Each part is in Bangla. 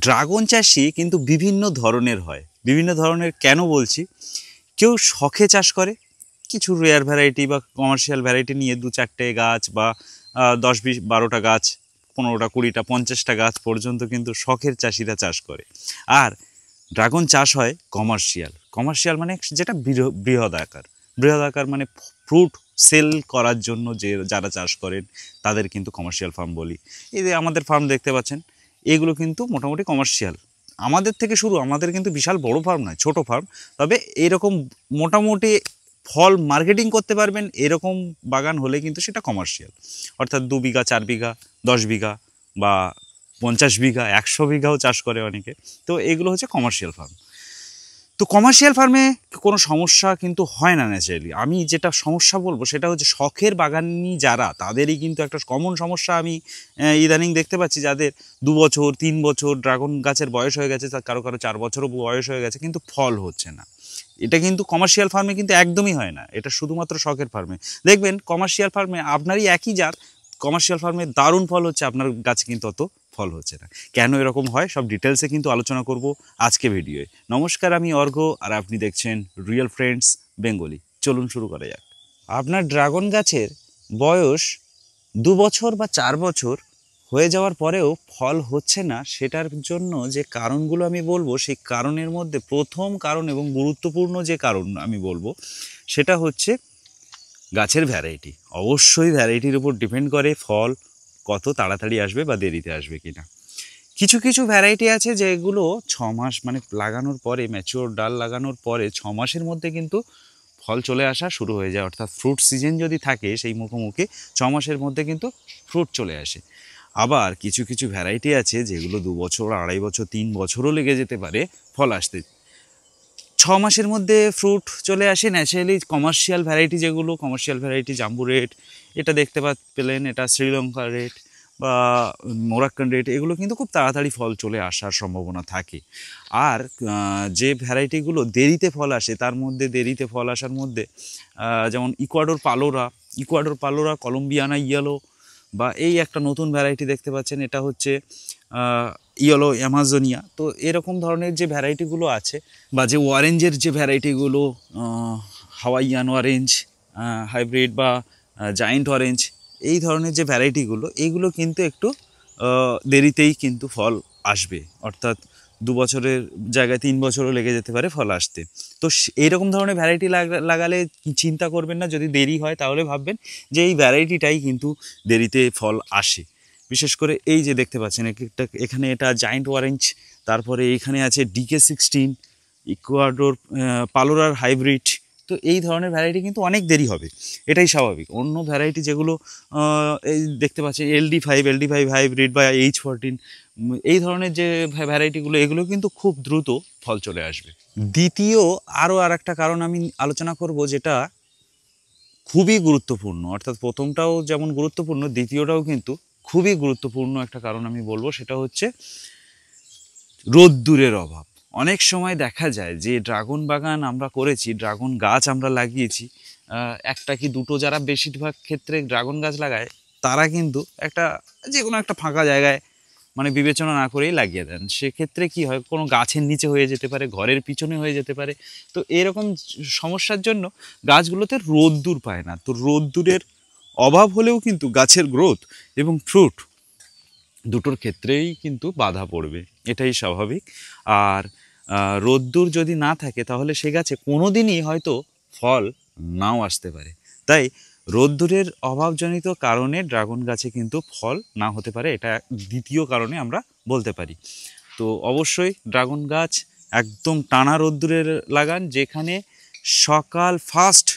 ড্রাগন চাষি কিন্তু বিভিন্ন ধরনের হয়। বিভিন্ন ধরনের কেন বলছি, কেউ শখে চাষ করে, কিছু রেয়ার ভ্যারাইটি বা কমার্শিয়াল ভ্যারাইটি নিয়ে 2-4টে গাছ বা 10-20-12টা গাছ, 15টা 20টা 50টা গাছ পর্যন্ত কিন্তু শখের চাষিরা চাষ করে। আর ড্রাগন চাষ হয় কমার্শিয়াল। কমার্শিয়াল মানে যেটা বৃহৎ আকার। বৃহৎ আকার মানে ফ্রুট সেল করার জন্য যারা চাষ করেন তাদের কিন্তু কমার্শিয়াল ফার্ম বলি। এই যে আমাদের ফার্ম দেখতে পাচ্ছেন, এগুলো কিন্তু মোটামুটি কমার্শিয়াল। আমাদের থেকে শুরু, আমাদের কিন্তু বিশাল বড় ফার্ম নয়, ছোট ফার্ম। তবে এরকম মোটামুটি ফল মার্কেটিং করতে পারবেন এরকম বাগান হলে কিন্তু সেটা কমার্শিয়াল। অর্থাৎ 2 বিঘা 4 বিঘা 10 বিঘা বা 50 বিঘা 100 বিঘাও চাষ করে অনেকে। তো এগুলো হচ্ছে কমার্শিয়াল ফার্ম। তো কমার্শিয়াল ফার্মে কোনো সমস্যা কিন্তু হয় না ন্যাচারালি। আমি যেটা সমস্যা বলবো সেটা হচ্ছে শখের বাগানি যারা, তাদেরই কিন্তু একটা কমন সমস্যা আমি ইদানিং দেখতে পাচ্ছি, যাদের 2 বছর 3 বছর ড্রাগন গাছের বয়স হয়ে গেছে, কারো কারো 4 বছরও বয়স হয়ে গেছে, কিন্তু ফল হচ্ছে না। এটা কিন্তু কমার্শিয়াল ফার্মে কিন্তু একদমই হয় না, এটা শুধুমাত্র শখের ফার্মে। দেখবেন কমার্শিয়াল ফার্মে আপনারই একই জাত, কমার্শিয়াল ফার্মে দারুণ ফল হচ্ছে, আপনার গাছে কিন্তু অত ফল হচ্ছে না। কেন এরকম হয় সব ডিটেলসে কিন্তু আলোচনা করব আজকে ভিডিওয়ে। নমস্কার, আমি অর্ঘ্য আর আপনি দেখছেন রিয়েল ফ্রেন্ডস বেঙ্গলি। চলুন শুরু করা যাক। আপনার ড্রাগন গাছের বয়স 2 বছর বা 4 বছর হয়ে যাওয়ার পরেও ফল হচ্ছে না, সেটার জন্য যে কারণগুলো আমি বলবো, সেই কারণের মধ্যে প্রথম কারণ এবং গুরুত্বপূর্ণ যে কারণ আমি বলবো সেটা হচ্ছে গাছের ভ্যারাইটি। অবশ্যই ভ্যারাইটির উপর ডিপেন্ড করে ফল কত তাড়াতাড়ি আসবে বা দেরিতে আসবে কিনা। কিছু কিছু ভ্যারাইটি আছে যেগুলো 6 মাস মানে লাগানোর পরে, ম্যাচিওর ডাল লাগানোর পরে 6 মাসের মধ্যে কিন্তু ফল চলে আসা শুরু হয়ে যায়। অর্থাৎ ফ্রুট সিজন যদি থাকে সেই মুখোমুখি 6 মাসের মধ্যে কিন্তু ফ্রুট চলে আসে। আবার কিছু কিছু ভ্যারাইটি আছে যেগুলো 2 বছর 2.5 বছর 3 বছরও লেগে যেতে পারে ফল আসতে। 6 মাসের মধ্যে ফ্রুট চলে আসে ন্যাচারালি। কমার্শিয়াল ভ্যারাইটি যেগুলো, কমার্শিয়াল ভ্যারাইটি জাম্বু রেড, এটা দেখতে পেলেন, এটা শ্রীলঙ্কা রেড বা মোরাক্কান রেড, এগুলো কিন্তু খুব তাড়াতাড়ি ফল চলে আসার সম্ভাবনা থাকে। আর যে ভ্যারাইটিগুলো দেরিতে ফল আসে, তার মধ্যে দেরিতে ফল আসার মধ্যে যেমন ইকুয়াডোর পালোরা, কলম্বিয়ানা ইয়েলো, বা এই একটা নতুন ভ্যারাইটি দেখতে পাচ্ছেন, এটা হচ্ছে ইয়েলো অ্যামাজোনিয়া। তো এরকম ধরনের যে ভ্যারাইটিগুলো আছে, বা যে অরেঞ্জের যে ভ্যারাইটিগুলো, হাওয়াইয়ান অরেঞ্জ হাইব্রিড বা জায়েন্ট অরেঞ্জ, এই ধরনের যে ভ্যারাইটিগুলো, এইগুলো কিন্তু একটু দেরিতেই কিন্তু ফল আসবে। অর্থাৎ 2 বছরের জায়গায় 3 বছরও লেগে যেতে পারে ফল আসতে। তো এইরকম ধরনের ভ্যারাইটি লাগালে চিন্তা করবেন না, যদি দেরি হয় তাহলে ভাববেন যে এই ভ্যারাইটিটাই কিন্তু দেরিতে ফল আসে। বিশেষ করে এই যে দেখতে পাচ্ছেন এখানে এটা জায়েন্ট অরেঞ্জ, তারপরে এইখানে আছে DK16, ইকুয়াডোর পালোরার হাইব্রিড। তো এই ধরনের ভ্যারাইটি কিন্তু অনেক দেরি হবে, এটাই স্বাভাবিক। অন্য ভ্যারাইটি যেগুলো এই দেখতে পাচ্ছেন LD5 হাইব্রিড বা H14, এই ধরনের যে ভ্যারাইটিগুলো, এগুলো কিন্তু খুব দ্রুত ফল চলে আসবে। দ্বিতীয় আরও আর একটা কারণ আমি আলোচনা করব, যেটা খুবই গুরুত্বপূর্ণ। অর্থাৎ প্রথমটাও যেমন গুরুত্বপূর্ণ, দ্বিতীয়টাও কিন্তু খুবই গুরুত্বপূর্ণ একটা কারণ আমি বলবো, সেটা হচ্ছে রোদ্দুরের অভাব। অনেক সময় দেখা যায় যে ড্রাগন বাগান আমরা করেছি, ড্রাগন গাছ আমরা লাগিয়েছি, একটা কি দুটো, যারা বেশিরভাগ ক্ষেত্রে ড্রাগন গাছ লাগায় তারা কিন্তু যে কোনো একটা ফাঁকা জায়গায় মানে বিবেচনা না করেই লাগিয়ে দেন। সেক্ষেত্রে কি হয়, কোনো গাছের নিচে হয়ে যেতে পারে, ঘরের পিছনে হয়ে যেতে পারে। তো এরকম সমস্যার জন্য গাছগুলোতে রোদ্দুর পায় না। তো রোদ্দুরের অভাব হলেও কিন্তু গাছের গ্রোথ এবং ফ্রুট দুটোর ক্ষেত্রেই কিন্তু বাধা পড়বে, এটাই স্বাভাবিক। আর রোদ্দুর যদি না থাকে তাহলে সে গাছে কোনো দিনই হয়তো ফল নাও আসতে পারে। তাই রোদ্দুরের অভাবজনিত কারণে ড্রাগন গাছে কিন্তু ফল না হতে পারে, এটা দ্বিতীয় কারণে আমরা বলতে পারি। তো অবশ্যই ড্রাগন গাছ একদম টানা রোদ্দুরের লাগান, যেখানে সকাল ফার্স্ট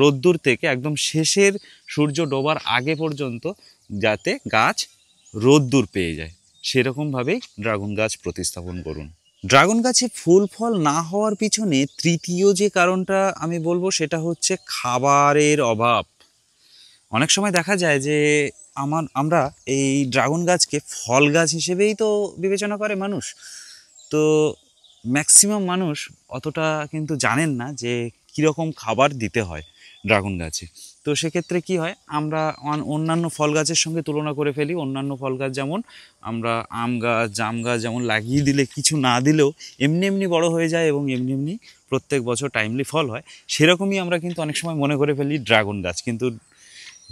রোদ্দুর থেকে একদম শেষের সূর্য ডোবার আগে পর্যন্ত যাতে গাছ রোদ্দুর পেয়ে যায়, সেরকমভাবেই ড্রাগন গাছ প্রতিস্থাপন করুন। ড্রাগন গাছে ফুল ফল না হওয়ার পিছনে তৃতীয় যে কারণটা আমি বলবো সেটা হচ্ছে খাবারের অভাব। অনেক সময় দেখা যায় যে আমরা এই ড্রাগন গাছকে ফল গাছ হিসেবেই তো বিবেচনা করে মানুষ। তো ম্যাক্সিমাম মানুষ অতটা কিন্তু জানেন না যে কীরকম খাবার দিতে হয় ড্রাগন গাছে। তো সেক্ষেত্রে কি হয়, আমরা অন্যান্য ফল গাছের সঙ্গে তুলনা করে ফেলি। অন্যান্য ফল গাছ যেমন আমরা আম গাছ, জাম গাছ যেমন লাগিয়ে দিলে কিছু না দিলেও এমনি এমনি বড় হয়ে যায় এবং এমনি এমনি প্রত্যেক বছর টাইমলি ফল হয়, সেরকমই আমরা কিন্তু অনেক সময় মনে করে ফেলি ড্রাগন গাছ। কিন্তু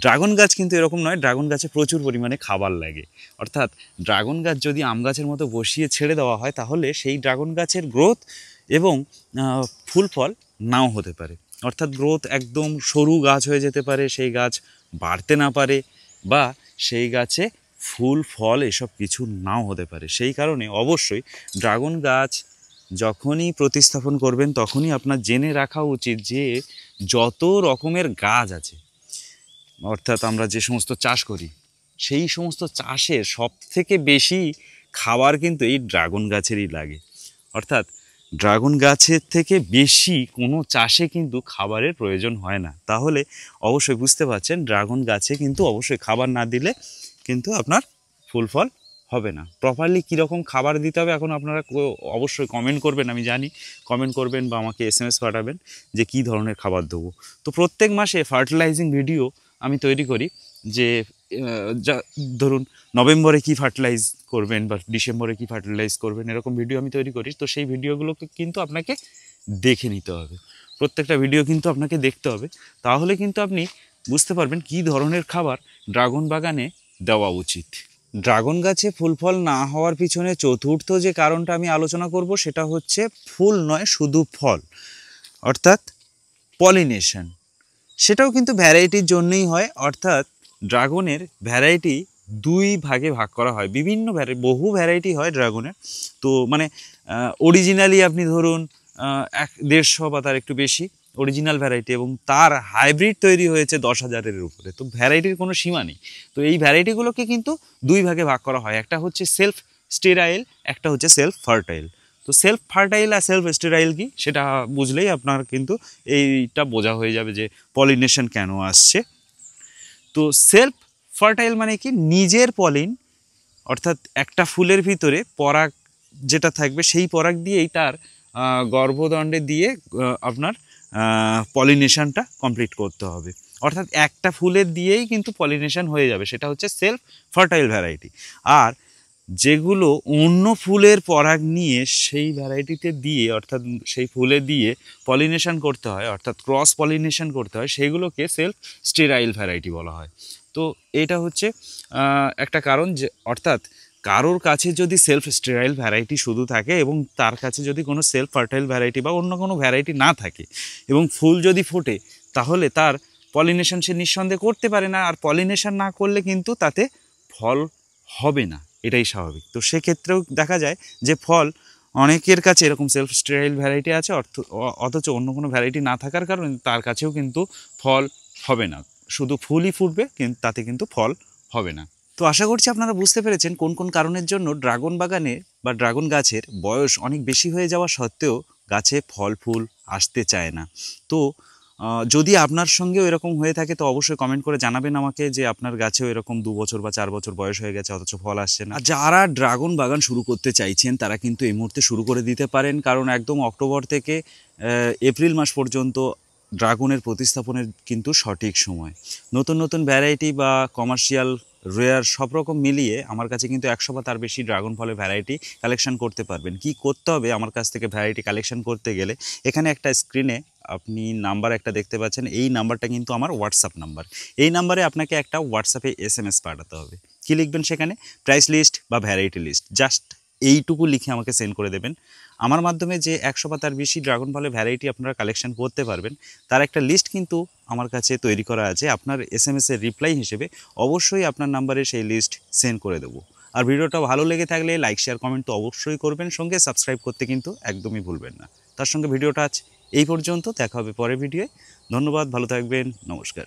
ড্রাগন গাছ কিন্তু এরকম নয়, ড্রাগন গাছে প্রচুর পরিমাণে খাবার লাগে। অর্থাৎ ড্রাগন গাছ যদি আম গাছের মতো বসিয়ে ছেড়ে দেওয়া হয় তাহলে সেই ড্রাগন গাছের গ্রোথ এবং ফুল ফল নাও হতে পারে। অর্থাৎ গ্রোথ একদম সরু গাছ হয়ে যেতে পারে, সেই গাছ বাড়তে না পারে, বা সেই গাছে ফুল ফল এসব কিছু নাও হতে পারে। সেই কারণে অবশ্যই ড্রাগন গাছ যখনই প্রতিস্থাপন করবেন তখনই আপনার জেনে রাখা উচিত যে যত রকমের গাছ আছে, অর্থাৎ আমরা যে সমস্ত চাষ করি সেই সমস্ত চাষের সবথেকে বেশি খাবার কিন্তু এই ড্রাগন গাছেরই লাগে। অর্থাৎ ড্রাগন গাছের থেকে বেশি কোনো চাষে কিন্তু খাবারের প্রয়োজন হয় না। তাহলে অবশ্যই বুঝতে পারছেন ড্রাগন গাছে কিন্তু অবশ্যই খাবার না দিলে কিন্তু আপনার ফুল ফল হবে না। প্রপারলি কীরকম খাবার দিতে হবে এখন আপনারা অবশ্যই কমেন্ট করবেন, আমি জানি কমেন্ট করবেন বা আমাকে SMS পাঠাবেন যে কী ধরনের খাবার দেবো। তো প্রত্যেক মাসে ফার্টিলাইজিং ভিডিও আমি তৈরি করি, যে যা ধরুন নভেম্বরে কি ফার্টিলাইজ করবেন বা ডিসেম্বরে কি ফার্টিলাইজ করবেন, এরকম ভিডিও আমি তৈরি করি। তো সেই ভিডিওগুলোকে কিন্তু আপনাকে দেখে নিতে হবে, প্রত্যেকটা ভিডিও কিন্তু আপনাকে দেখতে হবে, তাহলে কিন্তু আপনি বুঝতে পারবেন কী ধরনের খাবার ড্রাগন বাগানে দেওয়া উচিত। ড্রাগন গাছে ফুল ফল না হওয়ার পিছনে চতুর্থ যে কারণটা আমি আলোচনা করব সেটা হচ্ছে ফুল নয়, শুধু ফল, অর্থাৎ পলিনেশন। সেটাও কিন্তু ভ্যারাইটির জন্যই হয়। অর্থাৎ ড্রাগনের ভ্যারাইটি দুই ভাগে ভাগ করা হয়, বিভিন্ন বহু ভ্যারাইটি হয় ড্রাগনের। তো মানে অরিজিনালি আপনি ধরুন 150 বা তার একটু বেশি অরিজিনাল ভ্যারাইটি, এবং তার হাইব্রিড তৈরি হয়েছে 10,000-এর উপরে। তো ভ্যারাইটির কোনো সীমা নেই। তো এই ভ্যারাইটিগুলোকে কিন্তু দুই ভাগে ভাগ করা হয়, একটা হচ্ছে সেলফ স্টেরাইল, একটা হচ্ছে সেলফ ফার্টাইল। তো সেলফ ফার্টাইল আর সেলফ স্টেরাইল কি সেটা বুঝলেই আপনার কিন্তু এইটা বোঝা হয়ে যাবে যে পলিনেশন কেন আসছে। তো সেলফ ফার্টাইল মানে কি, নিজের পলিন, অর্থাৎ একটা ফুলের ভিতরে পরাগ যেটা থাকবে সেই পরাগ দিয়েই তার গর্ভদণ্ডে দিয়ে আপনার পলিনেশনটা কমপ্লিট করতে হবে। অর্থাৎ একটা ফুলের দিয়েই কিন্তু পলিনেশন হয়ে যাবে, সেটা হচ্ছে সেলফ ফার্টাইল ভ্যারাইটি। আর যেগুলো অন্য ফুলের পরাগ নিয়ে সেই ভ্যারাইটিতে দিয়ে, অর্থাৎ সেই ফুলে দিয়ে পলিনেশন করতে হয়, অর্থাৎ ক্রস পলিনেশন করতে হয়, সেগুলোকে সেলফ স্টেরাইল ভ্যারাইটি বলা হয়। তো এটা হচ্ছে একটা কারণ, যে অর্থাৎ কারোর কাছে যদি সেলফ স্টেরাইল ভ্যারাইটি শুধু থাকে এবং তার কাছে যদি কোনো সেলফ ফার্টাইল ভ্যারাইটি বা অন্য কোনো ভ্যারাইটি না থাকে এবং ফুল যদি ফোটে, তাহলে তার পলিনেশন সে নিঃসন্দেহে করতে পারে না। আর পলিনেশন না করলে কিন্তু তাতে ফল হবে না, এটাই স্বাভাবিক। তো সেক্ষেত্রেও দেখা যায় যে ফল অনেকের কাছে এরকম সেলফ স্টেরাইল ভ্যারাইটি আছে, অথচ অন্য কোনো ভ্যারাইটি না থাকার কারণে তার কাছেও কিন্তু ফল হবে না, শুধু ফুলই ফুটবে কিন্তু তাতে কিন্তু ফল হবে না। তো আশা করছি আপনারা বুঝতে পেরেছেন কোন কোন কারণের জন্য ড্রাগন বাগানে বা ড্রাগন গাছের বয়স অনেক বেশি হয়ে যাওয়া সত্ত্বেও গাছে ফল ফুল আসতে চায় না। তো যদি আপনার সঙ্গেও এরকম হয়ে থাকে তো অবশ্যই কমেন্ট করে জানাবেন আমাকে যে আপনার গাছেও এরকম 2 বছর বা 4 বছর বয়স হয়ে গেছে অথচ ফল আসছে না। আর যারা ড্রাগন বাগান শুরু করতে চাইছেন তারা কিন্তু এই মুহূর্তে শুরু করে দিতে পারেন, কারণ একদম অক্টোবর থেকে এপ্রিল মাস পর্যন্ত ড্রাগনের প্রতিস্থাপনের কিন্তু সঠিক সময়। নতুন নতুন ভ্যারাইটি বা কমার্শিয়াল রেয়ার সব রকম মিলিয়ে আমার কাছে কিন্তু 100 বা তার বেশি ড্রাগন ফলের ভ্যারাইটি কালেকশন করতে পারবেন। কি করতে হবে আমার কাছ থেকে ভ্যারাইটি কালেকশন করতে গেলে, এখানে একটা স্ক্রিনে আপনি নাম্বার একটা দেখতে পাচ্ছেন, এই নাম্বারটা কিন্তু আমার হোয়াটসঅ্যাপ নাম্বার। এই নাম্বারে আপনাকে একটা হোয়াটসঅ্যাপে SMS পাঠাতে হবে। কি লিখবেন সেখানে, প্রাইস লিস্ট বা ভ্যারাইটি লিস্ট, জাস্ট এইটুকু লিখে আমাকে সেন্ড করে দেবেন। আমার মাধ্যমে যে 100 বা তার বেশি ড্রাগন ফলের ভ্যারাইটি আপনারা কালেকশন করতে পারবেন তার একটা লিস্ট কিন্তু আমার কাছে তৈরি করা আছে। আপনার SMS এর রিপ্লাই হিসেবে অবশ্যই আপনার নাম্বারে সেই লিস্ট সেন্ড করে দেবো। আর ভিডিওটা ভালো লেগে থাকলে লাইক শেয়ার কমেন্ট তো অবশ্যই করবেন, সঙ্গে সাবস্ক্রাইব করতে কিন্তু একদমই ভুলবেন না। তার সঙ্গে ভিডিওটা আজ এই পর্যন্ত, দেখা হবে পরের ভিডিওয়। ধন্যবাদ, ভালো থাকবেন, নমস্কার।